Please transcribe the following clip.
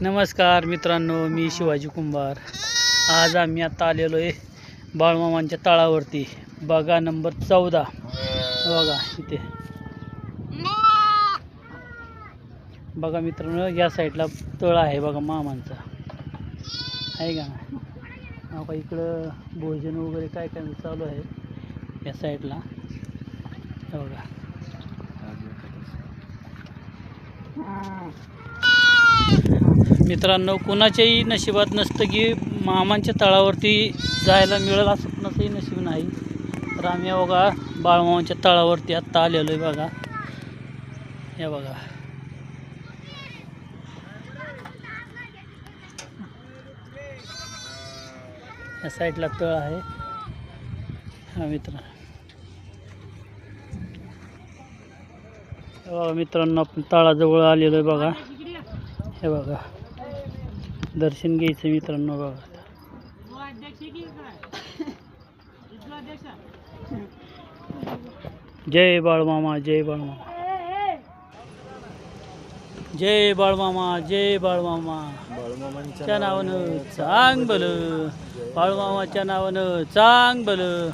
नमस्कार मित्रांनो, मी शिवाजी कुंभार. आज आम्ही आता आलेलो आहे बाळमामांच्या तळावरती. बघा नंबर 14. बघा इथे बघा मित्रांनो, या साईडला तळ आहे बघा मामांचा, आहे का. बघा इकडं भोजन वगैरे काय काय चालू आहे या साईडला. बघा मित्रांनो, कुणाच्याही नशिबात नसतं की मामांच्या तळावरती जायला मिळेल, असं कुणाचंही नशीब नाही. तर आम्ही बघा बाळमामांच्या तळावरती आत्ता आलेलो आहे. बघा हे बघा, या साईडला तळ आहे. हा मित्रांनो, आपण तळाजवळ आलेलो आहे. बघा हे बघा, दर्शन घ्यायचं मित्रांनो. बघा जय बाळमामा, जय बाळमामा, जय बाळमामा, जय बाळमामा. बाळमामांच्या नावानं चांग भलं, बाळमामाच्या नावानं चांग भलं.